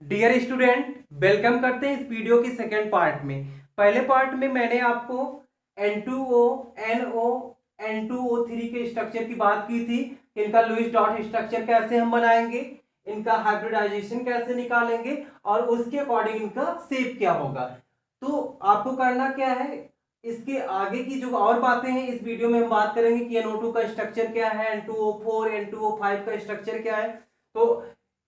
Dear student, welcome करते हैं इस वीडियो के सेकेंड पार्ट में। पहले पार्ट में मैंने आपको N2O, NO, N2O3 के स्ट्रक्चर की बात की थी। इनका लुईस डॉट स्ट्रक्चर कैसे हम बनाएंगे, इनका हाइब्रिडाइजेशन कैसे निकालेंगे और उसके अकॉर्डिंग इनका शेप क्या होगा। तो आपको करना क्या है, इसके आगे की जो और बातें हैं इस वीडियो में हम बात करेंगे कि NO2 का स्ट्रक्चर क्या है, N2O4, N2O5 का स्ट्रक्चर क्या है। तो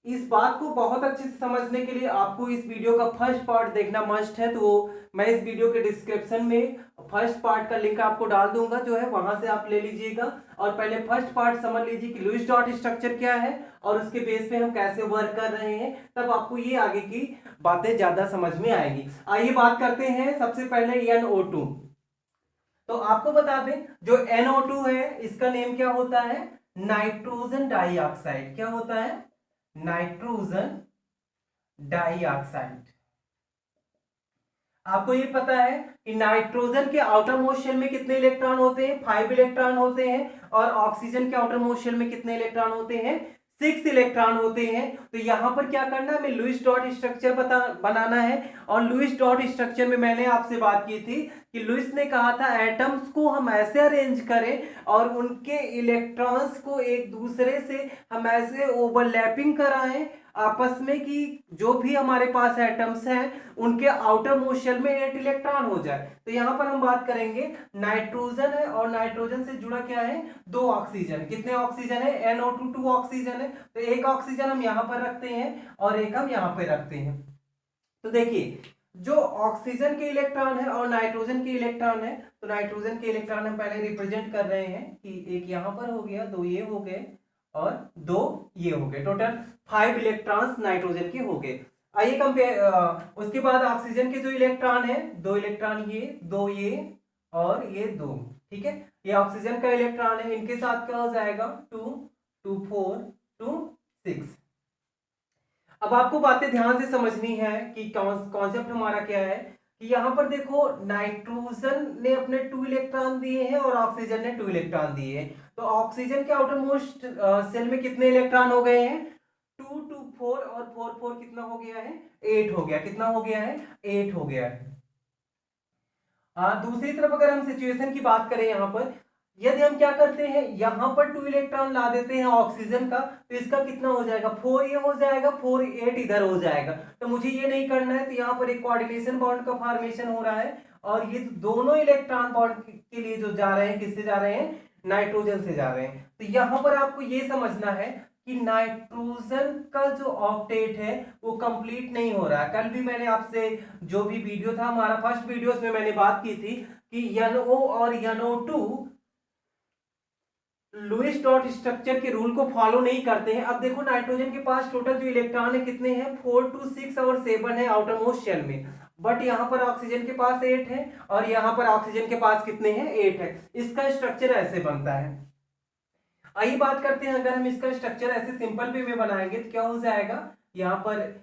इस बात को बहुत अच्छे से समझने के लिए आपको इस वीडियो का फर्स्ट पार्ट देखना मस्ट है। तो मैं इस वीडियो के डिस्क्रिप्शन में फर्स्ट पार्ट का लिंक आपको डाल दूंगा, जो है वहां से आप ले लीजिएगा और पहले फर्स्ट पार्ट समझ लीजिए कि लुईस डॉट स्ट्रक्चर क्या है और उसके बेस पे हम कैसे वर्क कर रहे हैं, तब आपको ये आगे की बातें ज्यादा समझ में आएंगी। आइए बात करते हैं सबसे पहले NO2। तो आपको बता दें जो NO2 है इसका नेम क्या होता है, नाइट्रोजन डाइऑक्साइड। क्या होता है, नाइट्रोजन डाइऑक्साइड। आपको ये पता है कि नाइट्रोजन के आउटर मोस्ट शेल में कितने इलेक्ट्रॉन होते हैं, 5 इलेक्ट्रॉन होते हैं। और ऑक्सीजन के आउटर मोस्ट शेल में कितने इलेक्ट्रॉन होते हैं, 6 इलेक्ट्रॉन होते हैं। तो यहां पर क्या करना है, हमें लुईस डॉट स्ट्रक्चर बनाना है। और लुईस डॉट स्ट्रक्चर में मैंने आपसे बात की थी कि लुईस ने कहा था एटम्स को हम ऐसे अरेंज करें और उनके इलेक्ट्रॉन्स को एक दूसरे से हम ऐसे ओवरलैपिंग कराएं आपस में कि जो भी हमारे पास एटम्स हैं उनके आउटर मोस्ट शेल में 8 इलेक्ट्रॉन हो जाए। तो यहां पर हम बात करेंगे नाइट्रोजन है और नाइट्रोजन से जुड़ा क्या है, 2 ऑक्सीजन। कितने ऑक्सीजन है, NO2 2 ऑक्सीजन है। तो एक ऑक्सीजन हम यहां पर रखते हैं और एक हम यहां पर रखते हैं। तो देखिए जो ऑक्सीजन के इलेक्ट्रॉन है और नाइट्रोजन के इलेक्ट्रॉन है, तो नाइट्रोजन के इलेक्ट्रॉन हम पहले रिप्रेजेंट कर रहे हैं कि एक यहां पर हो गया, 2 ये हो गए और 2 ये हो गए। टोटल 5 इलेक्ट्रॉन्स नाइट्रोजन के हो गए। आइए कंपेयर, उसके बाद ऑक्सीजन के जो इलेक्ट्रॉन है, 2 इलेक्ट्रॉन ये, 2 ये और ये 2। ठीक है, ये ऑक्सीजन का इलेक्ट्रॉन है, इनके साथ क्या हो जाएगा, 2 2 4 2 6। अब आपको बातें ध्यान से समझनी है कि कॉन्सेप्ट हमारा क्या है कि यहां पर देखो नाइट्रोजन ने अपने 2 इलेक्ट्रॉन दिए हैं और ऑक्सीजन ने 2 इलेक्ट्रॉन दिए हैं। तो ऑक्सीजन के आउटर मोस्ट सेल में कितने इलेक्ट्रॉन हो गए हैं, 2 2 4 और 4 4 कितना हो गया है, 8 हो गया। कितना हो गया है, 8 हो गया है। दूसरी तरफ अगर हम सिचुएशन की बात करें, यहां पर यदि हम क्या करते हैं, यहां पर 2 इलेक्ट्रॉन ला देते हैं ऑक्सीजन का, तो इसका कितना हो जाएगा, 4 ये हो जाएगा, 4 8 इधर हो जाएगा। तो मुझे ये नहीं करना है। तो यहां पर एक कोऑर्डिनेशन बॉन्ड का फॉर्मेशन हो रहा है और ये दोनों इलेक्ट्रॉन बॉन्ड के लिए जो जा रहे हैं, किससे जा रहे हैं, नाइट्रोजन से जा रहे हैं। तो यहां पर आपको ये समझना है कि नाइट्रोजन का जो ऑक्टेट है वो कंप्लीट नहीं हो रहा है। कल भी मैंने आपसे जो भी वीडियो था हमारा फर्स्ट वीडियो, उसमें मैंने बात की थी कि NO और NO2 लुईस डॉट स्ट्रक्चर के रूल को फॉलो नहीं करते हैं। अब देखो नाइट्रोजन के पास टोटल जो इलेक्ट्रॉन है कितने हैं, 4 2 6 और 7 है आउटर मोस्ट शेल में। बट यहां पर ऑक्सीजन के पास 8 है और यहां पर ऑक्सीजन के पास कितने हैं, 8 है। इसका स्ट्रक्चर ऐसे बनता है। आइए बात करते हैं, अगर हम इसका स्ट्रक्चर ऐसे सिंपल वे में बनाएंगे तो क्या हो जाएगा, यहां पर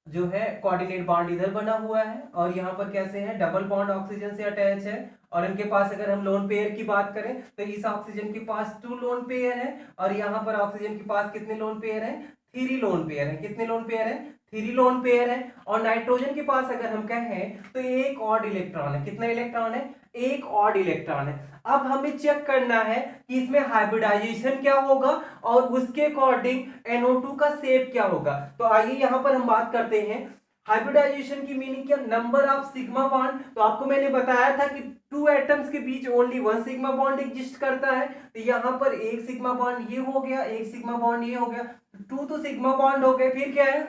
जो है कोऑर्डिनेट बॉन्ड इधर बना हुआ है और यहाँ पर कैसे है, डबल बॉन्ड ऑक्सीजन से अटैच है। और इनके पास अगर हम लोन पेयर की बात करें तो इस ऑक्सीजन के पास 2 लोन पेयर है और यहाँ पर ऑक्सीजन के पास कितने लोन पेयर है, 3 लोन पेयर है। कितने लोन पेयर है, 3 लोन पेयर है। और नाइट्रोजन के पास अगर हम कहें तो एक ऑड इलेक्ट्रॉन है। कितना इलेक्ट्रॉन है, एक ऑड इलेक्ट्रॉन है। अब हमें चेक करना है कि इसमें हाइब्रिडाइजेशन क्या होगा और उसके अकॉर्डिंग NO2 का शेप क्या होगा। तो आइए यहां पर हम बात करते हैं हाइब्रिडाइजेशन की मीनिंग क्या, नंबर ऑफ सिग्मा बॉन्ड। तो आपको मैंने बताया था कि 2 एटम्स के बीच ओनली 1 सिग्मा बॉन्ड एग्जिस्ट करता है। तो यहां पर एक सिग्मा बॉन्ड ये हो गया, एक सिग्मा बॉन्ड ये हो गया, 2 तो सिग्मा बॉन्ड हो गए। फिर क्या है,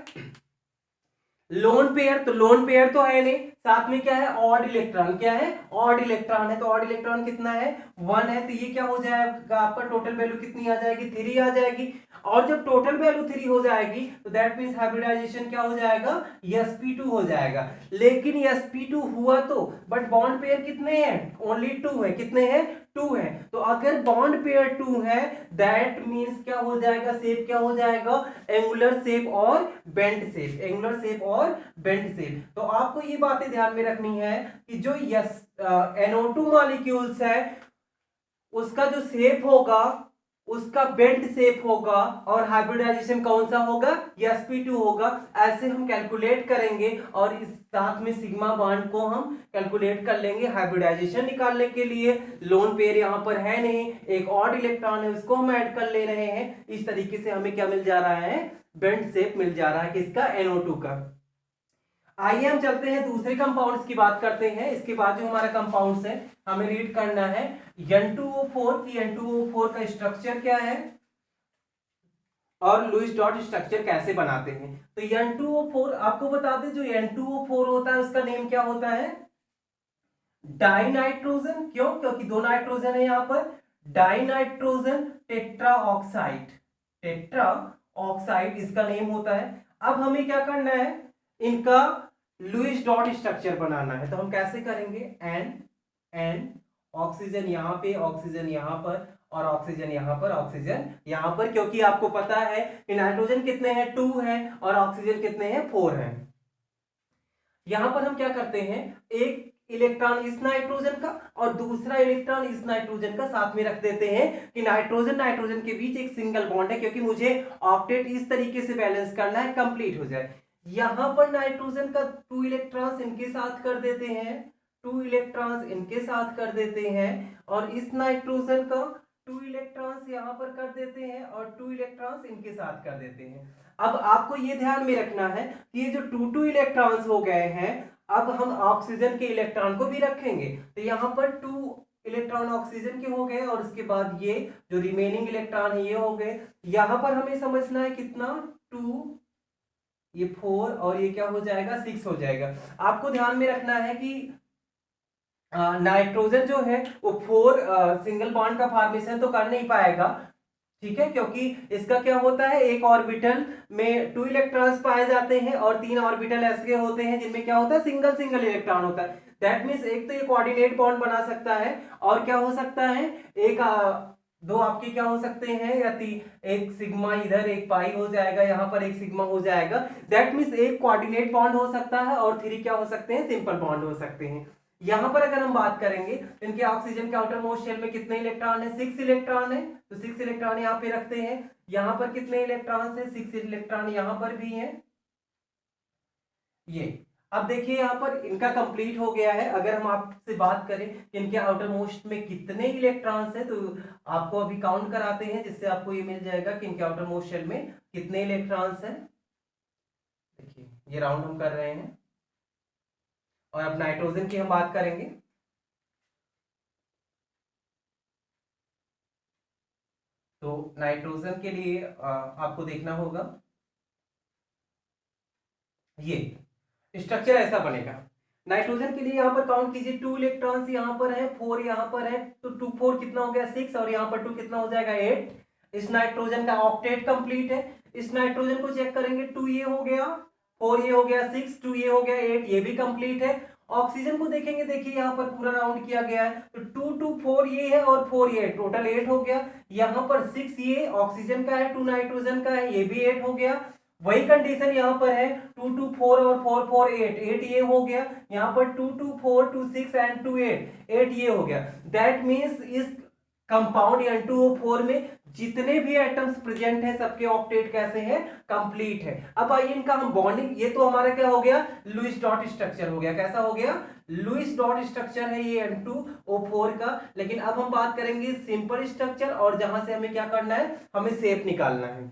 लोन पेयर। तो लोन पेयर तो है नहीं, साथ में क्या है, ऑड इलेक्ट्रॉन। क्या है, ऑड इलेक्ट्रॉन है। तो ऑड इलेक्ट्रॉन कितना है, 1 है। तो ये क्या हो जाएगा, आपका टोटल वैल्यू कितनी आ जाएगी, 3 आ जाएगी। और जब टोटल वैल्यू 3 हो जाएगी तो दैट मींस हाइब्रिडाइजेशन क्या हो जाएगा, sp2 हो जाएगा। लेकिन sp2 हुआ तो बट बॉन्ड पेयर कितने हैं, ओनली 2 है। कितने हैं, 2 है। तो अगर बॉन्ड पेयर 2 है दैट मींस क्या हो जाएगा, शेप क्या हो जाएगा, एंगुलर शेप और बेंट शेप। एंगुलर शेप और बेंट शेप। तो आपको ये बातें ध्यान में रखनी है कि जो NO2 मॉलिक्यूल्स है उसका जो शेप होगा उसका बेंट शेप होगा और हाइब्रिडाइजेशन कौन सा होगा, sp2 होगा। ऐसे हम कैलकुलेट करेंगे और इस साथ में सिग्मा बॉन्ड को हम कैलकुलेट कर लेंगे हाइब्रिडाइजेशन निकालने के लिए। लोन पेयर यहाँ पर है नहीं, एक ऑड इलेक्ट्रॉन है उसको हम ऐड कर ले रहे हैं। इस तरीके से हमें क्या मिल जा रहा है, बेंट शेप मिल जा रहा है किसका, NO2 का। आइए हम चलते हैं दूसरे कंपाउंड्स की बात करते हैं। इसके बाद जो हमारा कंपाउंड्स है हमें रीड करना है N2O4 की N2O4 का स्ट्रक्चर क्या है और लुईस डॉट स्ट्रक्चर कैसे बनाते हैं। तो N2O4 आपको बता दें, जो N2O4 होता है उसका नेम क्या होता है, डाइनाइट्रोजन। क्यों, क्योंकि दो नाइट्रोजन है यहाँ पर, dinitrogen tetra oxide, tetra oxide इसका नेम होता है। अब हमें क्या करना है, इनका लुईस डॉट स्ट्रक्चर बनाना है। तो हम कैसे करेंगे, एन ऑक्सीजन यहाँ पे, ऑक्सीजन यहाँ पर और ऑक्सीजन यहाँ पर, ऑक्सीजन यहाँ पर, क्योंकि आपको पता है कि नाइट्रोजन कितने हैं, 2 हैं और ऑक्सीजन कितने हैं, 4 हैं। यहां पर हम क्या करते हैं, एक इलेक्ट्रॉन इस नाइट्रोजन का और दूसरा इलेक्ट्रॉन इस नाइट्रोजन का साथ में रख देते हैं कि नाइट्रोजन नाइट्रोजन के बीच एक सिंगल बॉन्ड है, क्योंकि मुझे ऑक्टेट इस तरीके से बैलेंस करना है, कंप्लीट हो जाए। यहां पर नाइट्रोजन का 2 इलेक्ट्रॉन्स इनके साथ कर देते हैं, 2 इलेक्ट्रॉन्स इनके साथ कर देते हैं और इस नाइट्रोजन का 2 इलेक्ट्रॉन्स यहां पर कर देते हैं और 2 इलेक्ट्रॉन्स इनके साथ कर देते हैं। अब आपको ये ध्यान में रखना है कि ये जो 2 इलेक्ट्रॉन्स हो गए हैं, अब हम ऑक्सीजन के इलेक्ट्रॉन को भी रखेंगे। तो यहां पर 2 इलेक्ट्रॉन ऑक्सीजन के हो गए और उसके बाद ये जो रिमेनिंग इलेक्ट्रॉन है ये हो गए। यहां पर हमें समझना है कितना, 2, ये 4 और ये क्या हो जाएगा, 6 हो जाएगा। आपको ध्यान में रखना है कि नाइट्रोजन जो है वो 4 सिंगल बॉन्ड का फॉर्मेशन तो कर नहीं पाएगा, ठीक है, क्योंकि इसका क्या होता है, एक ऑर्बिटल में 2 इलेक्ट्रॉन्स पाए जाते हैं और 3 ऑर्बिटल ऐसे होते हैं जिनमें क्या होता है, सिंगल सिंगल इलेक्ट्रॉन होता है। दैट मीन्स एक तो ये कोऑर्डिनेट बॉन्ड बना सकता है और क्या हो सकता है, एक दो आपके क्या हो सकते हैं, या एक सिग्मा इधर एक पाई हो जाएगा, यहाँ पर एक सिग्मा हो जाएगा। दैट मीन्स एक कोऑर्डिनेट बॉन्ड हो सकता है और 3 क्या हो सकते हैं, सिंपल बॉन्ड हो सकते हैं। यहां पर अगर हम बात करेंगे इनके ऑक्सीजन के आउटर मोस्ट शेल में कितने इलेक्ट्रॉन है, 6 इलेक्ट्रॉन है। तो 6 इलेक्ट्रॉन यहाँ पे रखते हैं। यहां पर कितने इलेक्ट्रॉन है, 6 इलेक्ट्रॉन यहां पर भी हैं। ये अब देखिए यहां पर इनका कंप्लीट हो गया है। अगर हम आपसे बात करें कि इनके आउटर मोस्ट में कितने इलेक्ट्रॉन्स है, तो आपको अभी काउंट कराते हैं, जिससे आपको ये मिल जाएगा कि इनके आउटर मोस्ट शेल में कितने इलेक्ट्रॉन्स है। देखिए ये राउंड हम कर रहे हैं और अब नाइट्रोजन की हम बात करेंगे। तो नाइट्रोजन के लिए आपको देखना होगा, ये स्ट्रक्चर ऐसा बनेगा। नाइट्रोजन के लिए यहां पर काउंट कीजिए, 2 इलेक्ट्रॉन्स यहां पर है, 4 यहां पर है, तो 2 4 कितना हो गया, 6 और यहां पर 2 कितना हो जाएगा, 8। इस नाइट्रोजन का ऑक्टेट कंप्लीट है। इस नाइट्रोजन को चेक करेंगे, 2 ये हो गया, 4 ये हो गया, 6, 2 ये हो गया, 8 ये भी कंप्लीट है। ऑक्सीजन को देखेंगे, देखिए यहाँ पर पूरा राउंड किया गया है, तो 2 2 4 ये है और 4 ये, टोटल 8 हो गया। यहाँ पर 6 ये ऑक्सीजन का है, 2 नाइट्रोजन का है, ये भी 8 हो गया। वही कंडीशन यहाँ पर है, 2 2 4 और 4 4 8, 8 ये हो गया। यहाँ पर 2 2 4 2 6 एंड 2 8, 8 ये हो गया। दैट मीन्स इस कंपाउंड N2O4 में जितने भी एटम्स प्रेजेंट हैं सबके ऑक्टेट कैसे हैं, कंप्लीट है। अब आइए इनका हम बॉन्डिंग, ये तो हमारा क्या हो गया, लुईस डॉट स्ट्रक्चर हो गया। कैसा हो गया, लुईस डॉट स्ट्रक्चर है ये N2O4 का। लेकिन अब हम बात करेंगे सिंपल स्ट्रक्चर, और जहां से हमें क्या करना है, हमें शेप निकालना है।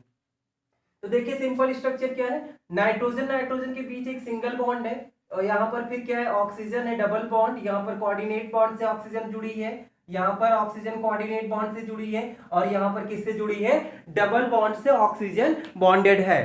तो देखिए सिंपल स्ट्रक्चर क्या है, नाइट्रोजन नाइट्रोजन के बीच एक सिंगल बॉन्ड है और यहाँ पर फिर क्या है, ऑक्सीजन है, डबल बॉन्ड, यहाँ पर कोऑर्डिनेट बॉन्ड से ऑक्सीजन जुड़ी है, यहाँ पर ऑक्सीजन कोऑर्डिनेट बॉन्ड से जुड़ी है और यहाँ पर किससे जुड़ी है, डबल बॉन्ड से ऑक्सीजन बॉन्डेड है।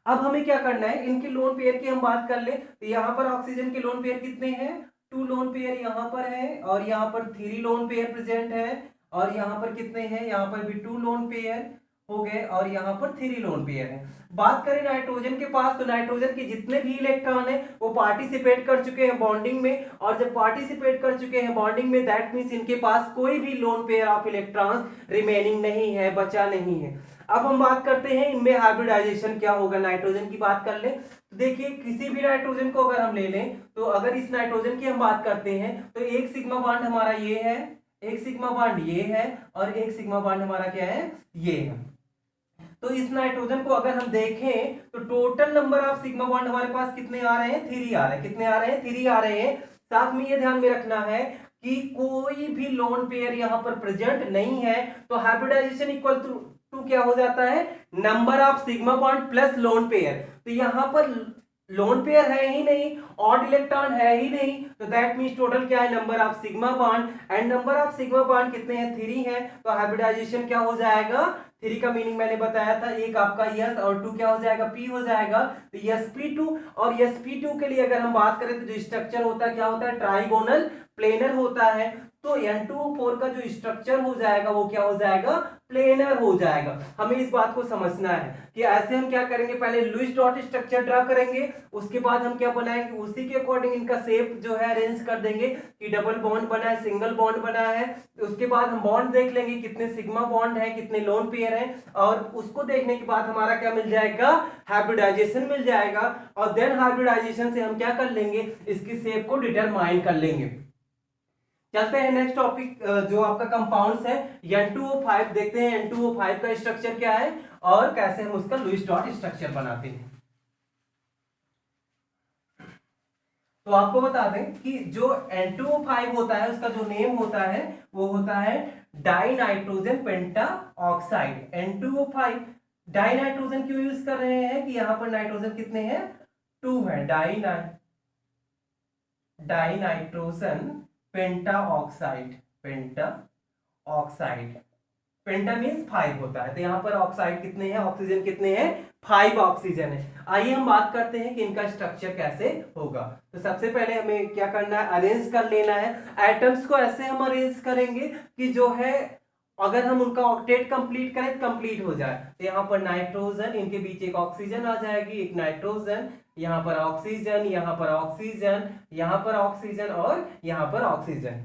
अब हमें क्या करना है, इनके लोन पेयर की हम बात कर ले, तो यहाँ पर ऑक्सीजन के लोन पेयर कितने हैं, 2 लोन पेयर यहाँ पर है और यहाँ पर 3 लोन पेयर प्रेजेंट है और यहाँ पर कितने हैं, यहाँ पर भी 2 लोन पेयर हो गए और यहाँ पर 3 लोन पेयर है। बात करें नाइट्रोजन के पास, तो नाइट्रोजन के जितने भी इलेक्ट्रॉन है वो पार्टिसिपेट कर चुके हैं बॉन्डिंग में, और जब पार्टिसिपेट कर चुके हैं बॉन्डिंग में, दैट मींस इनके पास कोई भी lone pair of electrons remaining नहीं है, बचा नहीं है। अब हम बात करते हैं इनमें हाइब्रिडाइजेशन क्या होगा। नाइट्रोजन की बात कर ले, तो देखिए किसी भी नाइट्रोजन को अगर हम ले लें, तो अगर इस नाइट्रोजन की हम बात करते हैं तो एक सिग्मा बॉन्ड हमारा ये है, एक सिग्मा बॉन्ड ये है और एक सिग्मा बॉन्ड हमारा क्या है, ये है। तो इस नाइट्रोजन को अगर हम देखें तो total number of sigma bond हमारे पास कितने आ रहे हैं, 3 आ रहे हैं। कितने आ रहे हैं, 3 आ रहे हैं। साथ में ये ध्यान में रखना है कि कोई भी लोन पेयर यहां पर प्रेजेंट नहीं है, तो हाइब्रिडाइजेशन इक्वल टू क्या हो जाता है, number of sigma bond plus lone pair. तो यहां पर लोन पेयर है ही नहीं, ऑड इलेक्ट्रॉन है ही नहीं, तो दैट मींस टोटल क्या है, number of sigma bond. And number of sigma bond कितने हैं, 3 है। तो हाइब्रिडाइजेशन क्या हो जाएगा, 3 का मीनिंग मैंने बताया था, एक आपका यस और 2 क्या हो जाएगा, पी हो जाएगा। तो sp2 और sp2 के लिए अगर हम बात करें तो जो स्ट्रक्चर होता है क्या होता है, ट्राइगोनल प्लेनर होता है। तो N2O4 का जो स्ट्रक्चर हो जाएगा वो क्या हो जाएगा, प्लेनर हो जाएगा। हमें इस बात को समझना है कि ऐसे हम क्या करेंगे, पहले लुईस डॉट स्ट्रक्चर ड्रा करेंगे, उसके बाद हम क्या बनाएंगे, उसी के अकॉर्डिंग इनका शेप जो है अरेंज कर देंगे कि डबल बॉन्ड बना है, सिंगल बॉन्ड बना है। उसके बाद हम बॉन्ड देख लेंगे कितने सिग्मा बॉन्ड है, कितने लोन पेयर है, और उसको देखने के बाद हमारा क्या मिल जाएगा, हाइब्रिडाइजेशन मिल जाएगा। और देन हाइब्रिडाइजेशन से हम क्या कर लेंगे, इसकी शेप को डिटरमाइन कर लेंगे। चलते हैं नेक्स्ट टॉपिक, जो आपका कंपाउंड्स है N2O5, देखते हैं N2O5 का स्ट्रक्चर क्या है और कैसे हम उसका लुईस डॉट स्ट्रक्चर बनाते हैं। तो आपको बता दें कि जो N2O5 होता है उसका जो नेम होता है वो होता है di nitrogen penta oxide. N2O5 die nitrogen क्यों यूज कर रहे हैं कि यहां पर नाइट्रोजन कितने हैं, 2 है। Di nitrogen penta oxide, penta oxide, penta means 5 होता है। तो यहां पर ऑक्साइड कितने हैं, ऑक्सीजन कितने हैं, 5 ऑक्सीजन है। आइए हम बात करते हैं कि इनका स्ट्रक्चर कैसे होगा। तो सबसे पहले हमें क्या करना है, अरेंज कर लेना है। एटम्स को ऐसे हम अरेंज करेंगे कि जो है अगर हम उनका ऑक्टेट कंप्लीट करें कंप्लीट हो जाए। तो यहाँ पर नाइट्रोजन, इनके बीच एक ऑक्सीजन आ जाएगी, एक नाइट्रोजन, यहाँ पर ऑक्सीजन, यहाँ पर ऑक्सीजन, यहाँ पर ऑक्सीजन और यहाँ पर ऑक्सीजन।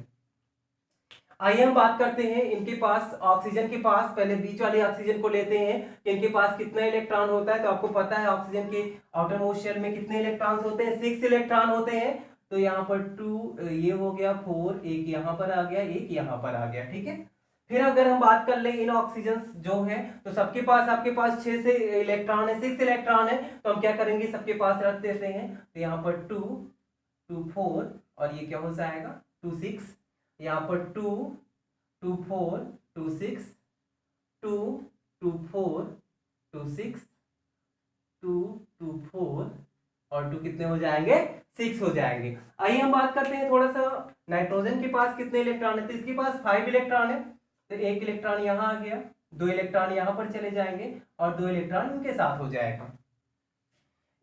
आइए हम बात करते हैं इनके पास, ऑक्सीजन के पास पहले बीच वाले ऑक्सीजन को लेते हैं कि इनके पास कितना इलेक्ट्रॉन होता है। तो आपको पता है ऑक्सीजन के आउटर मोस्ट शेल में कितने इलेक्ट्रॉन्स होते हैं, 6 इलेक्ट्रॉन होते हैं। तो यहाँ पर 2 ये हो गया, 4, एक यहाँ पर आ गया, एक यहाँ पर आ गया, ठीक है। फिर अगर हम बात कर ले इन ऑक्सीजन जो है, तो सबके पास, आपके पास 6 से इलेक्ट्रॉन है, 6 इलेक्ट्रॉन है। तो हम क्या करेंगे, सबके पास रख देते हैं। तो यहाँ पर 2, 2, 4 और ये क्या हो जाएगा, 2, 6। यहाँ पर 2, 2, 4, 2, 6, 2, 2, 4, 2, 6, 2, 2, 4 और 2 कितने हो जाएंगे, 6 हो जाएंगे। आइए हम बात करते हैं थोड़ा सा नाइट्रोजन के पास कितने इलेक्ट्रॉन है। तो इसके पास 5 इलेक्ट्रॉन है। तो एक इलेक्ट्रॉन यहाँ आ गया, 2 इलेक्ट्रॉन यहाँ पर चले जाएंगे और 2 इलेक्ट्रॉन इनके साथ हो जाएगा।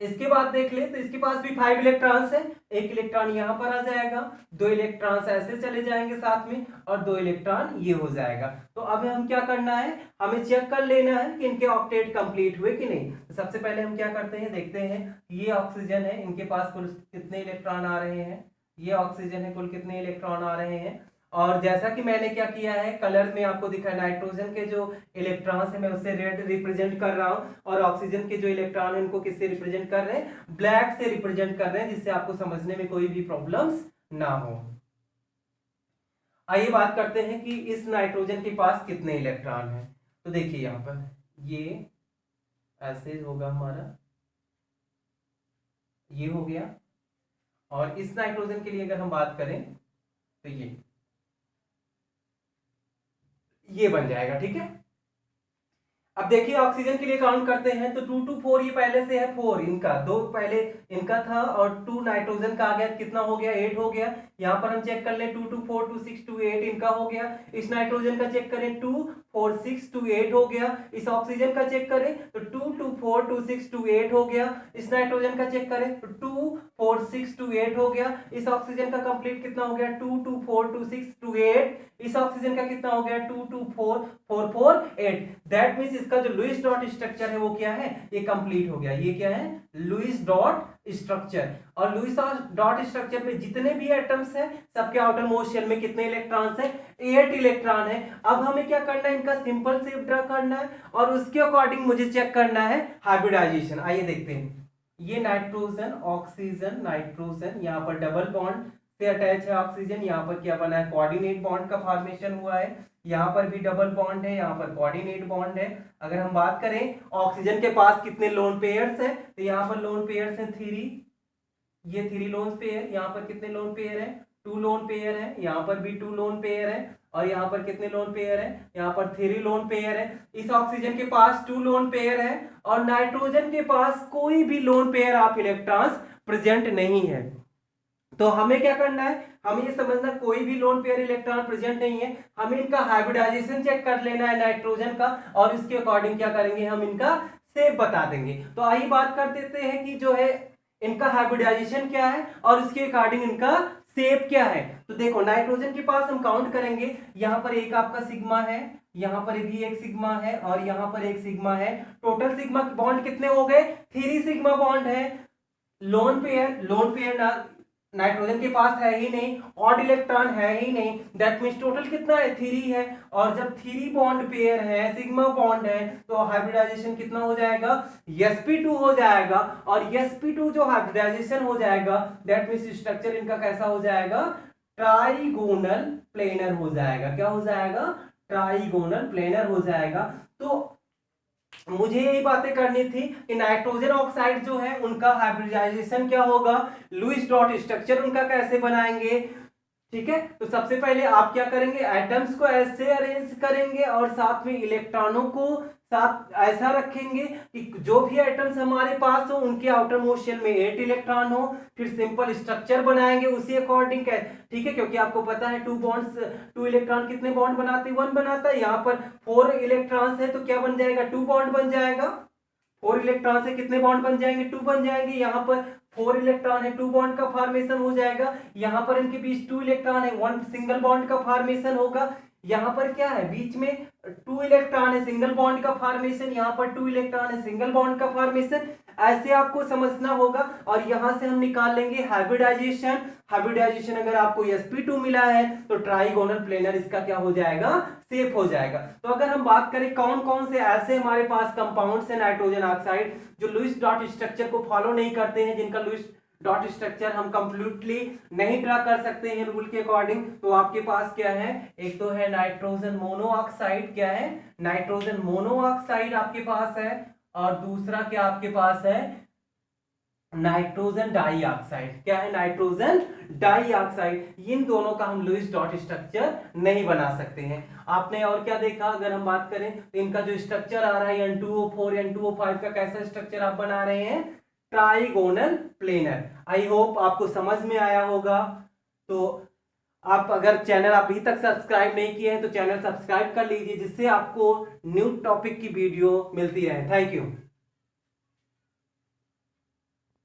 इसके बाद देख ले तो इसके पास भी 5 इलेक्ट्रॉन्स है, एक इलेक्ट्रॉन यहाँ पर आ जाएगा, 2 इलेक्ट्रॉन्स ऐसे चले जाएंगे साथ में और 2 इलेक्ट्रॉन ये हो जाएगा। तो अब हम क्या करना है, हमें चेक कर लेना है कि इनके ऑक्टेट कंप्लीट हुए कि नहीं। तो सबसे पहले हम क्या करते हैं, देखते हैं ये ऑक्सीजन है, इनके पास कुल कितने इलेक्ट्रॉन आ रहे हैं, ये ऑक्सीजन है, कुल कितने इलेक्ट्रॉन आ रहे हैं। और जैसा कि मैंने क्या किया है, कलर में आपको दिखा, नाइट्रोजन के जो इलेक्ट्रॉन्स है मैं उससे रेड रिप्रेजेंट कर रहा हूं और ऑक्सीजन के जो इलेक्ट्रॉन है उनको किससे रिप्रेजेंट कर रहे हैं, ब्लैक से रिप्रेजेंट कर रहे हैं, जिससे आपको समझने में कोई भी प्रॉब्लम्स ना हो। आइए बात करते हैं कि इस नाइट्रोजन के पास कितने इलेक्ट्रॉन है। तो देखिए यहाँ पर ये ऐसे होगा हमारा, ये हो गया। और इस नाइट्रोजन के लिए अगर हम बात करें तो ये बन जाएगा, ठीक है। अब देखिए ऑक्सीजन के लिए काउंट करते हैं तो 2, 2, 4 ये पहले से है, 4 इनका, 2 पहले इनका था और 2 नाइट्रोजन का आ गया, कितना हो गया, 8 हो गया। यहाँ पर हम चेक कर लें 2, 2, 4, 2, 6, 2, 8 इनका हो गया। इस नाइट्रोजन का चेक करें 2, 4, 6, 2, 8 हो गया। इस ऑक्सीजन का चेक करें तो 2, 2, 4, 2, 6, 2, 8 हो गया। इस नाइट्रोजन का चेक करें तो 2, 4, 6, 2, 8 हो गया। इस ऑक्सीजन का कंप्लीट कितना हो गया, 2, 2, 4, 2, 6, 2, 8। इस ऑक्सीजन का कितना हो गया, 2, 2, 4, 4, 4, 8। दैट मींस इसका जो लुईस डॉट स्ट्रक्चर है वो क्या है, ये कंप्लीट हो गया। ये क्या है, लुईस डॉट स्ट्रक्चर। और लुईस डॉट स्ट्रक्चर में जितने भी एटम्स हैं सबके आउटर मोस्ट शेल में कितने इलेक्ट्रॉन्स हैं, 8 इलेक्ट्रॉन है। अब हमें क्या करना है, इनका सिंपल शेप ड्रा करना है और उसके अकॉर्डिंग मुझे चेक करना है हाइब्रिडाइजेशन। आइए देखते हैं, ये नाइट्रोजन, ऑक्सीजन, नाइट्रोजन, यहाँ पर डबल बॉन्ड, से अटैच है ऑक्सीजन, यहाँ पर क्या बना है, कोऑर्डिनेट बॉन्ड का फॉर्मेशन हुआ है, यहाँ पर भी डबल बॉन्ड है, यहाँ पर कोऑर्डिनेट बॉन्ड है। अगर हम बात करें ऑक्सीजन के पास कितने लोन पेयर्स हैं, तो यहाँ पर लोन पेयर्स हैं 3, ये 3 लोन पेयर, यहाँ पर कितने लोन पेयर है, 2 लोन पेयर है, यहाँ पर भी 2 लोन पेयर है, और यहाँ पर कितने लोन पेयर है, यहाँ पर 3 लोन पेयर है। इस ऑक्सीजन के पास 2 लोन पेयर है और नाइट्रोजन के पास कोई भी lone pair of electrons present नहीं है। तो हमें क्या करना है, हमें ये समझना कोई भी लोन पेयर इलेक्ट्रॉन प्रेजेंट नहीं है, हमें इनका हाइब्रिडाइजेशन चेक कर लेना है नाइट्रोजन का, और इसके अकॉर्डिंग क्या करेंगे, हम इनका शेप बता देंगे। तो आइए बात कर देते हैं कि जो है इनका हाइब्रिडाइजेशन क्या है और उसके अकॉर्डिंग इनका शेप क्या है। तो देखो नाइट्रोजन के पास हम काउंट करेंगे, यहाँ पर एक आपका सिग्मा है, यहाँ पर भी एक सिग्मा है और यहाँ पर एक सिग्मा है, टोटल सिग्मा बॉन्ड कितने हो गए, 3 सिग्मा बॉन्ड है। लोन पेयर नाइट्रोजन के पास है ही नहीं, ऑड इलेक्ट्रॉन है ही नहीं, दैट मींस टोटल कितना है, 3 है। और जब 3 बॉन्ड पेयर है, सिग्मा बॉन्ड है, तो हाइब्रिडाइजेशन कितना हो जाएगा, sp2 हो जाएगा। और sp2 जो हाइब्रिडाइजेशन हो जाएगा, दैट मींस स्ट्रक्चर इनका कैसा हो जाएगा, ट्राइगोनल प्लेनर हो जाएगा। क्या हो जाएगा, ट्राइगोनल प्लेनर हो जाएगा। तो मुझे यही बातें करनी थी कि नाइट्रोजन ऑक्साइड जो है उनका हाइब्रिडाइजेशन क्या होगा, लुईस डॉट स्ट्रक्चर उनका कैसे बनाएंगे, ठीक है। तो सबसे पहले आप क्या करेंगे, एटम्स को ऐसे अरेंज करेंगे और साथ में इलेक्ट्रॉनों को साथ ऐसा रखेंगे कि जो भी एटम्स हमारे पास हो उनके आउटर मोस्ट शेल में 8 इलेक्ट्रॉन हो, फिर सिंपल स्ट्रक्चर बनाएंगे उसी अकॉर्डिंग, ठीक है। क्योंकि आपको पता है 2 इलेक्ट्रॉन कितने बॉन्ड बनाते हैं, 1 बनाता है। यहाँ पर 4 इलेक्ट्रॉन्स है तो क्या बन जाएगा, 2 बॉन्ड बन जाएगा। 4 इलेक्ट्रॉन से कितने बॉन्ड बन जाएंगे, 2 बन जाएंगे। यहाँ पर 4 इलेक्ट्रॉन है, 2 बॉन्ड का फॉर्मेशन हो जाएगा। यहाँ पर इनके बीच 2 इलेक्ट्रॉन है, 1 सिंगल बॉन्ड का फॉर्मेशन होगा। यहाँ पर क्या है, बीच में 2 इलेक्ट्रॉन है, सिंगल बॉन्ड का फॉर्मेशन, यहाँ पर 2 इलेक्ट्रॉन है, सिंगल बॉन्ड का फॉर्मेशन। ऐसे आपको समझना होगा। और यहां से हम निकाल लेंगे हाइब्रिडाइजेशन। हाइब्रिडाइजेशन अगर आपको sp2 मिला है तो ट्राइगोनल प्लेनर इसका क्या हो जाएगा, शेप हो जाएगा। तो अगर हम बात करें कौन कौन से ऐसे हमारे पास कंपाउंड्स हैं नाइट्रोजन ऑक्साइड जो लुईस डॉट स्ट्रक्चर को फॉलो नहीं करते हैं, जिनका लुईस डॉट स्ट्रक्चर हम कंप्लीटली नहीं ड्रा कर सकते हैं रूल के अकॉर्डिंग, तो आपके पास क्या है, एक तो है नाइट्रोजन मोनोऑक्साइड, क्या है, नाइट्रोजन मोनोऑक्साइड आपके पास है, और दूसरा क्या आपके पास है, नाइट्रोजन डाइऑक्साइड। क्या है, नाइट्रोजन डाइऑक्साइड। इन दोनों का हम लुईस डॉट स्ट्रक्चर नहीं बना सकते हैं। आपने और क्या देखा, अगर हम बात करें तो इनका जो स्ट्रक्चर आ रहा है N2O4 N2O5 का कैसा स्ट्रक्चर आप बना रहे हैं, ट्राइगोनल प्लेनर। आई होप आपको समझ में आया होगा। तो आप अगर चैनल अभी तक सब्सक्राइब नहीं किए हैं तो चैनल सब्सक्राइब कर लीजिए, जिससे आपको न्यू टॉपिक की वीडियो मिलती रहे। Thank you.